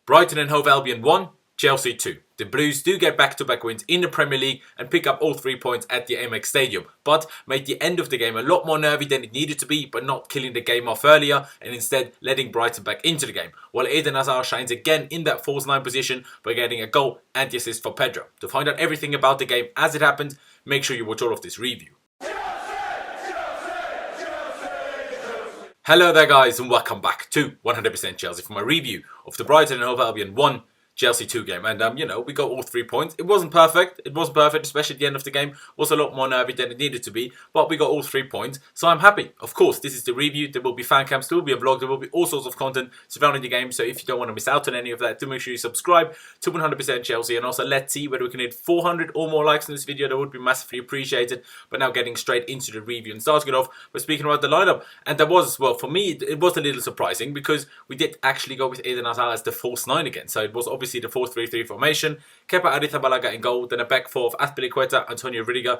Brighton and Hove Albion 1, Chelsea 2. The Blues do get back-to-back wins in the Premier League and pick up all 3 points at the Amex Stadium, but made the end of the game a lot more nervy than it needed to be, but not killing the game off earlier and instead letting Brighton back into the game, while Eden Hazard shines again in that false 9 position by getting a goal and the assist for Pedro. To find out everything about the game as it happened, make sure you watch all of this review. Hello there guys and welcome back to 100% Chelsea for my review of the Brighton and Hove Albion 1 Chelsea 2 game. And we got all 3 points. It wasn't perfect, especially at the end of the game. Was a lot more nervy than it needed to be, but we got all 3 points, so I'm happy. Of course, this is the review. There will be fan cams, there will be a vlog, there will be all sorts of content surrounding the game, so if you don't want to miss out on any of that, do make sure you subscribe to 100% Chelsea, and also let's see whether we can hit 400 or more likes in this video. That would be massively appreciated. But now getting straight into the review and starting it off by speaking about the lineup. And that was, well, for me, it was a little surprising because we did actually go with Eden Hazard as the false 9 again, so it was obviously the 4-3-3 formation. Kepa Arrizabalaga in goal, then a back four of Azpilicueta, Antonio Rudiger,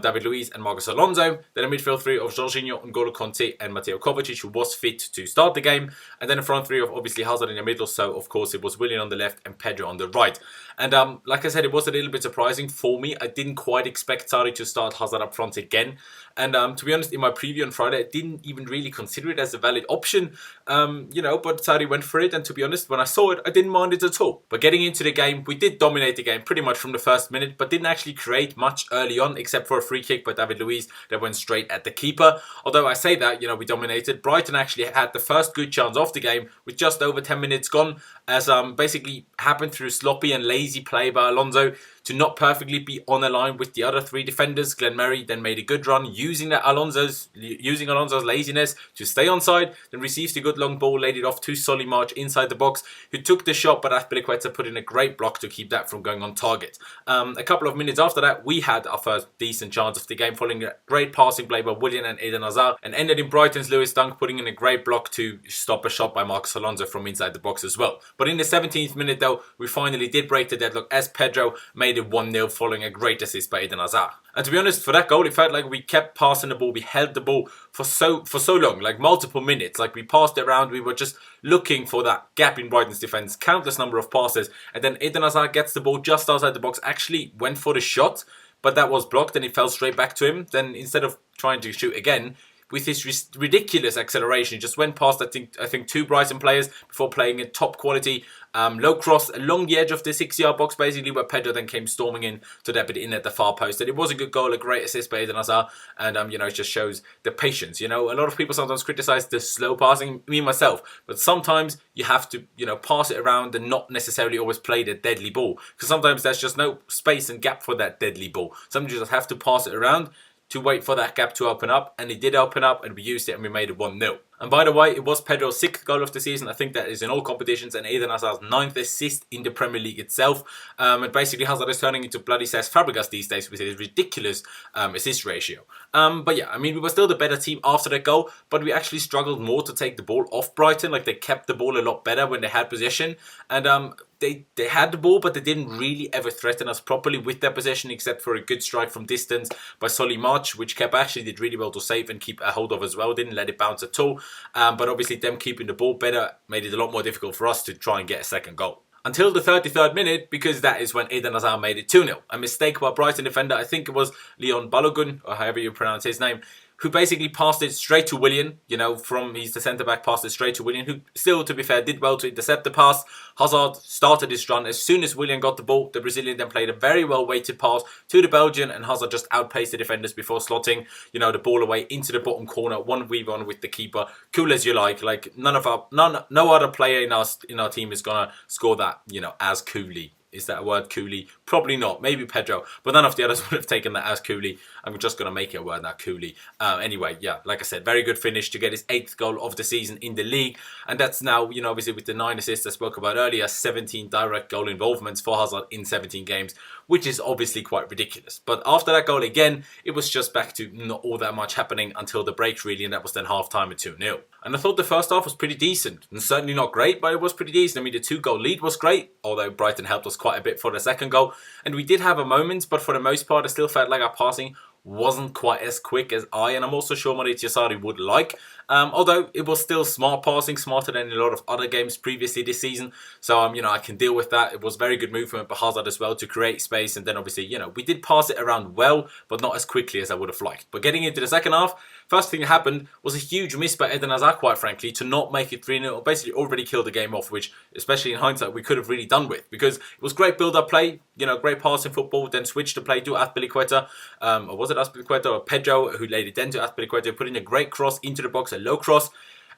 David Luiz and Marcos Alonso, then a midfield 3 of Jorginho, N'Golo Kanté and Mateo Kovacic, who was fit to start the game, and then a front 3 of obviously Hazard in the middle, so of course it was Willian on the left and Pedro on the right. And like I said, it was a little bit surprising for me. I didn't quite expect Sarri to start Hazard up front again, and to be honest, in my preview on Friday, I didn't even really consider it as a valid option, but Sarri went for it, and to be honest, when I saw it, I didn't mind it at all. But getting into the game, we did dominate the game pretty much from the first minute, but didn't actually create much early on, except for a free kick by David Luiz that went straight at the keeper. Although I say that, we dominated. Brighton actually had the first good chance of the game with just over 10 minutes gone, as basically happened through sloppy and lazy play by Alonso to not perfectly be on a line with the other 3 defenders. Glenn Murray then made a good run using Alonso's laziness to stay onside, then receives the good long ball, laid it off to Solly March inside the box, who took the shot, but Azpilicueta put in a great block to keep that from going on target. A couple of minutes after that, we had our first decent chance of the game, following a great passing play by Willian and Eden Hazard, and ended in Brighton's Lewis Dunk putting in a great block to stop a shot by Marcos Alonso from inside the box as well. But in the 17th minute though, we finally did break the deadlock as Pedro made it 1-0 following a great assist by Eden Hazard. And to be honest, for that goal, it felt like we kept passing the ball. We held the ball for so long, like multiple minutes. Like we passed it around. We were just looking for that gap in Brighton's defence. Countless number of passes. And then Eden Hazard gets the ball just outside the box. Actually went for the shot, but that was blocked and it fell straight back to him. Then instead of trying to shoot again, with his ridiculous acceleration, he just went past I think 2 Brighton players before playing a top quality low cross along the edge of the 6-yard box, basically, where Pedro then came storming in to dab it in at the far post. And it was a good goal, a great assist by Eden Hazard, and it just shows the patience. A lot of people sometimes criticize the slow passing, me myself, but sometimes you have to pass it around and not necessarily always play the deadly ball, because sometimes there's just no space and gap for that deadly ball. Sometimes you just have to pass it around to wait for that gap to open up, and it did open up, and we used it, and we made it 1-0. And by the way, it was Pedro's 6th goal of the season. I think that is in all competitions, and Eden Hazard's 9th assist in the Premier League itself. And basically, Hazard is turning into bloody Cesc Fabregas these days with his ridiculous assist ratio. But yeah, we were still the better team after that goal, but we actually struggled more to take the ball off Brighton. Like, they kept the ball a lot better when they had possession, and they had the ball, but they didn't really ever threaten us properly with their possession, except for a good strike from distance by Solly March, which Kepa actually did really well to save and keep a hold of as well. Didn't let it bounce at all. But obviously them keeping the ball better made it a lot more difficult for us to try and get a second goal. Until the 33rd minute, because that is when Eden Hazard made it 2-0. A mistake by Brighton defender, I think it was Leon Balogun, or however you pronounce his name, who basically passed it straight to Willian, he's the centre-back, passed it straight to Willian, who still, to be fair, did well to intercept the pass. Hazard started his run. As soon as Willian got the ball, the Brazilian then played a very well-weighted pass to the Belgian, and Hazard just outpaced the defenders before slotting, the ball away into the bottom corner, 1v1 with the keeper. Cool as you like no other player in our team is gonna score that, as coolly. Is that a word, coolly? Probably not. Maybe Pedro. But none of the others would have taken that as coolly. I'm just going to make it a word now, coolly. Anyway, yeah, like I said, very good finish to get his 8th goal of the season in the league. And that's now, obviously with the 9 assists I spoke about earlier, 17 direct goal involvements for Hazard in 17 games, which is obviously quite ridiculous. But after that goal again, it was just back to not all that much happening until the break, really, and that was then half-time at 2-0. And I thought the first half was pretty decent, and certainly not great, but it was pretty decent. The 2-goal lead was great, although Brighton helped us quite a bit for the second goal. And we did have a moment, but for the most part, I still felt like our passing wasn't quite as quick as and I'm also sure Maurizio Sarri would like. Although it was still smart passing, smarter than a lot of other games previously this season. So, I can deal with that. It was very good movement by Hazard as well to create space. And then obviously, we did pass it around well, but not as quickly as I would have liked. But getting into the second half, first thing that happened was a huge miss by Eden Hazard, quite frankly, to not make it 3-0. Basically already killed the game off, which, especially in hindsight, we could have really done with. Because it was great build-up play, great passing football, then switched the play to Azpilicueta. Or was it Azpilicueta or Pedro, who laid it then to Azpilicueta, putting a great cross into the box, a low cross.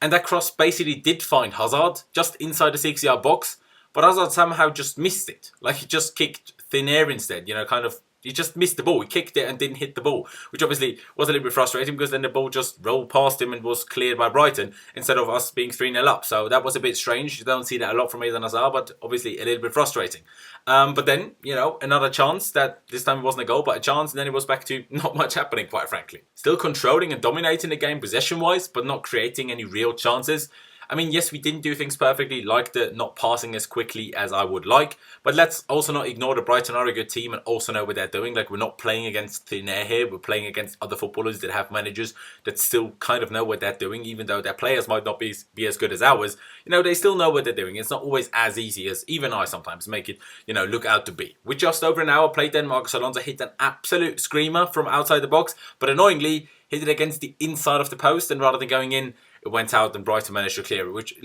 And that cross basically did find Hazard just inside the 6-yard box. But Hazard somehow just missed it. Like he just kicked thin air instead, he just missed the ball. He kicked it and didn't hit the ball, which obviously was a little bit frustrating because then the ball just rolled past him and was cleared by Brighton instead of us being 3-0 up. So that was a bit strange. You don't see that a lot from Eden Hazard, but obviously a little bit frustrating. But then, another chance that this time it wasn't a goal, but a chance, and then it was back to not much happening, quite frankly. Still controlling and dominating the game possession-wise, but not creating any real chances. I mean, yes, we didn't do things perfectly, like the not passing as quickly as I would like, but let's also not ignore that Brighton are a good team and also know what they're doing. Like, we're not playing against thin air here. We're playing against other footballers that have managers that still kind of know what they're doing, even though their players might not be as good as ours. They still know what they're doing. It's not always as easy as even I sometimes make it, look out to be. With just over an hour played, then Marcos Alonso hit an absolute screamer from outside the box, but annoyingly hit it against the inside of the post, and rather than going in, it went out and Brighton managed to clear it, which,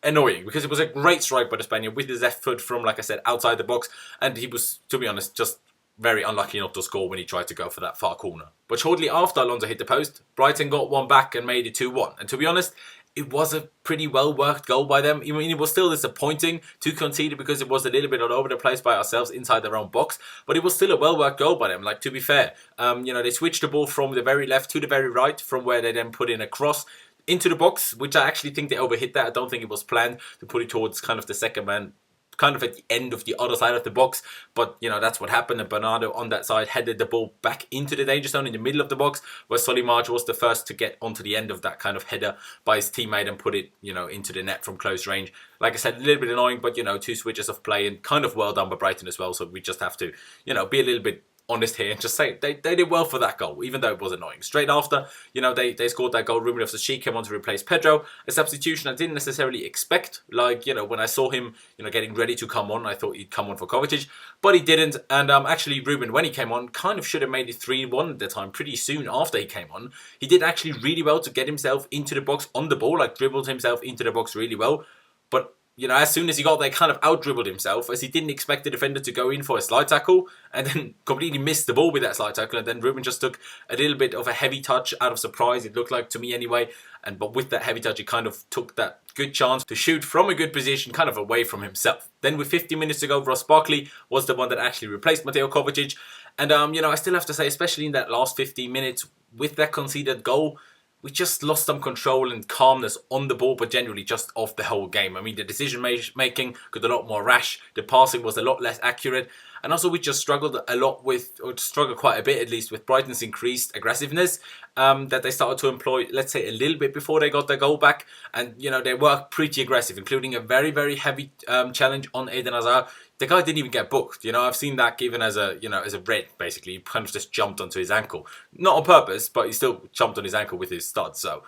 annoying because it was a great strike by the Spaniard with his left foot from, like I said, outside the box. And he was, to be honest, just very unlucky not to score when he tried to go for that far corner. But shortly after Alonso hit the post, Brighton got one back and made it 2-1. And to be honest, it was a pretty well-worked goal by them. I mean, it was still disappointing to concede it because it was a little bit all over the place by ourselves inside their own box. But it was still a well-worked goal by them, to be fair. They switched the ball from the very left to the very right, from where they then put in a cross into the box, which I actually think they overhit that. I don't think it was planned to put it towards kind of the second man, kind of at the end of the other side of the box. But, that's what happened. And Bernardo on that side headed the ball back into the danger zone in the middle of the box, where Solimarch was the first to get onto the end of that kind of header by his teammate and put it, into the net from close range. Like I said, a little bit annoying, but, two switches of play and kind of well done by Brighton as well. So we just have to, be a little bit honest here and just say they did well for that goal, even though it was annoying. Straight after, they scored that goal. Ruben Loftus-Cheek came on to replace Pedro, a substitution I didn't necessarily expect. When I saw him, getting ready to come on, I thought he'd come on for Kovacic, but he didn't. And actually, Ruben, when he came on, kind of should have made it 3-1 at the time, pretty soon after he came on. He did actually really well to get himself into the box on the ball, dribbled himself into the box really well. But as soon as he got there, kind of out-dribbled himself, as he didn't expect the defender to go in for a slide tackle, and then completely missed the ball with that slide tackle, and then Ruben just took a little bit of a heavy touch out of surprise, it looked like to me anyway, but with that heavy touch, he kind of took that good chance to shoot from a good position, kind of away from himself. Then with 50 minutes to go, Ross Barkley was the one that actually replaced Mateo Kovacic, and I still have to say, especially in that last 15 minutes, with that conceded goal, we just lost some control and calmness on the ball, but generally just off the whole game. I mean, the decision making got a lot more rash. The passing was a lot less accurate. And also we just struggled quite a bit at least, with Brighton's increased aggressiveness that they started to employ, let's say, a little bit before they got their goal back. And, they were pretty aggressive, including a very, very heavy challenge on Eden Hazard. The guy didn't even get booked. I've seen that given as a red, basically. He kind of just jumped onto his ankle. Not on purpose, but he still jumped on his ankle with his stud. So,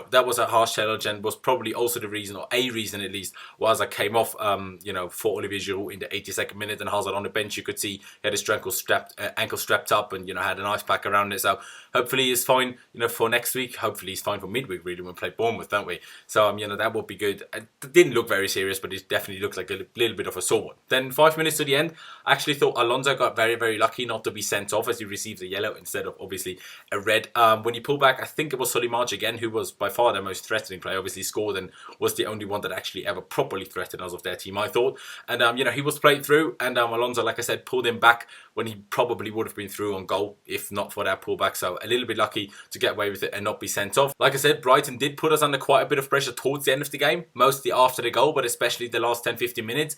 that was a harsh challenge and was probably also the reason, or a reason at least, was I came off, for Olivier Giroud in the 82nd minute, and Hazard on the bench. You could see he had his ankle strapped up and, had an ice pack around it. So hopefully he's fine, for next week. Hopefully he's fine for midweek, really, when we play Bournemouth, don't we? So, that would be good. It didn't look very serious, but it definitely looked like a little bit of a sore one. Then 5 minutes to the end, I actually thought Alonso got very, very lucky not to be sent off, as he received a yellow instead of obviously a red. When he pulled back, I think it was Solimarch again, who was by far the most threatening player, obviously scored and was the only one that actually ever properly threatened us of their team, I thought. And, he was played through, and Alonso, like I said, pulled him back when he probably would have been through on goal, if not for that pullback. So a little bit lucky to get away with it and not be sent off. Like I said, Brighton did put us under quite a bit of pressure towards the end of the game, mostly after the goal, but especially the last 10-15 minutes.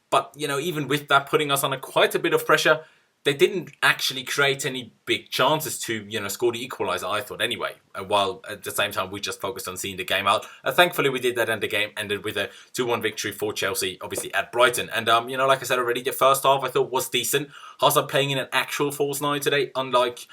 But, even with that putting us under quite a bit of pressure, they didn't actually create any big chances to, score the equaliser, I thought anyway. And while at the same time we just focused on seeing the game out. Thankfully we did that, and the game ended with a 2-1 victory for Chelsea, obviously at Brighton. And like I said already, the first half I thought was decent. Hazard playing in an actual false nine today, unlike,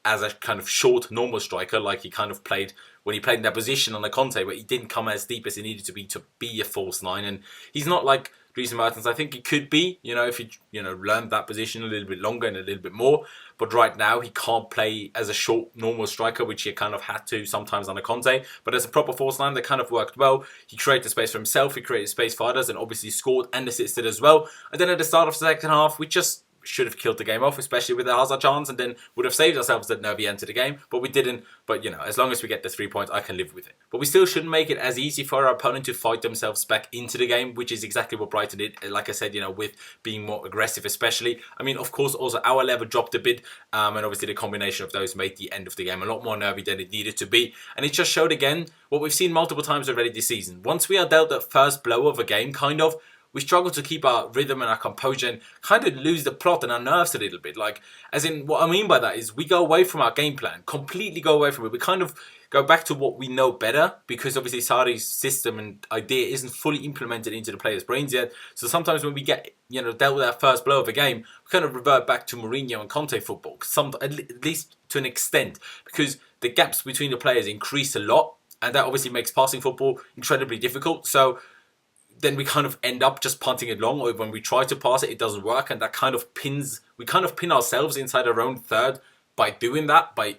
as a kind of short normal striker, like he kind of played when he played in that position on the Conte, but he didn't come as deep as he needed to be a false nine. And he's not like Dries Mertens. I think he could be, if he, learned that position a little bit longer and a little bit more. But right now, he can't play as a short, normal striker, which he kind of had to sometimes under Conte. But as a proper false nine, that kind of worked well. He created space for himself, he created space for others, and obviously scored and assisted as well. And then at the start of the second half, we just should have killed the game off, especially with the Hazard chance, and then would have saved ourselves that Nervy entered the game, but we didn't. But, as long as we get the 3 points, I can live with it. But we still shouldn't make it as easy for our opponent to fight themselves back into the game, which is exactly what Brighton did, like I said, with being more aggressive especially. I mean, of course, also our level dropped a bit, and obviously the combination of those made the end of the game a lot more nervy than it needed to be. And it just showed again what we've seen multiple times already this season. Once we are dealt that first blow of a game, we struggle to keep our rhythm and our composure and kind of lose the plot and our nerves a little bit. Like, as in, what I mean by that is we go away from our game plan, completely go away from it. We kind of go back to what we know better, because obviously Sarri's system and idea isn't fully implemented into the players' brains yet. So sometimes when we get, dealt with that first blow of a game, we kind of revert back to Mourinho and Conte football, at least to an extent, because the gaps between the players increase a lot, and that obviously makes passing football incredibly difficult. So then we kind of end up just punting it long, or when we try to pass it, it doesn't work, and that kind of we kind of pin ourselves inside our own third by doing that, by,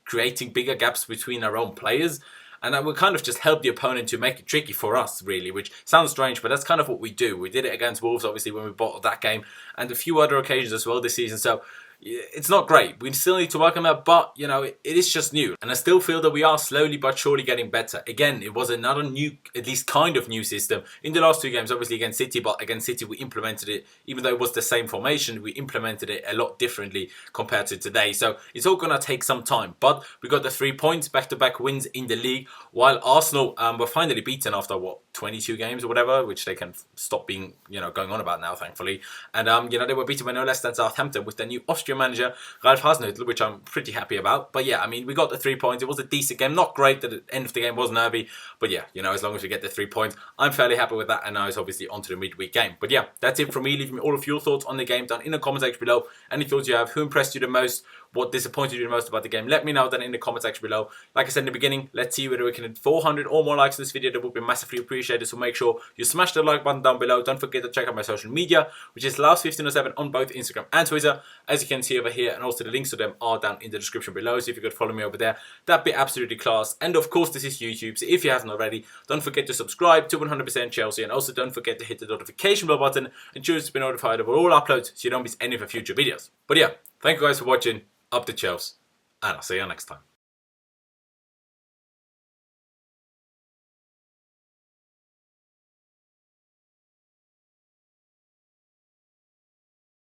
creating bigger gaps between our own players. And that will kind of just help the opponent to make it tricky for us, really, which sounds strange, but that's kind of what we do. We did it against Wolves, obviously, when we bottled that game, and a few other occasions as well this season. So it's not great. We still need to work on that, but, it is just new. And I still feel that we are slowly but surely getting better. Again, it was another new, at least kind of new system in the last two games, obviously against City, but against City we implemented it, even though it was the same formation, we implemented it a lot differently compared to today. So it's all going to take some time, but we got the 3 points, back-to-back wins in the league, while Arsenal were finally beaten after, 22 games or whatever, which they can stop being, going on about now, thankfully. And, they were beaten by no less than Southampton with their new Austrian manager, Ralf Hasenhüttl, which I'm pretty happy about. But yeah, I mean, we got the 3 points. It was a decent game. Not great that the end of the game was nervy. But yeah, as long as we get the 3 points, I'm fairly happy with that. And now it's obviously on to the midweek game. But yeah, that's it from me. Leave me all of your thoughts on the game down in the comment section below. Any thoughts you have, who impressed you the most, what disappointed you the most about the game, let me know down in the comment section below. Like I said in the beginning, let's see whether we can hit 400 or more likes in this video. That would be massively appreciated, so make sure you smash the like button down below. Don't forget to check out my social media, which is Last1507 on both Instagram and Twitter, as you can see over here, and also the links to them are down in the description below, so if you could follow me over there, that'd be absolutely class. And of course, this is YouTube, so if you haven't already, don't forget to subscribe to 100% Chelsea, and also don't forget to hit the notification bell button and choose to be notified of all uploads so you don't miss any of the future videos. But yeah, thank you guys for watching. Up to Chelsea, and I'll see you next time.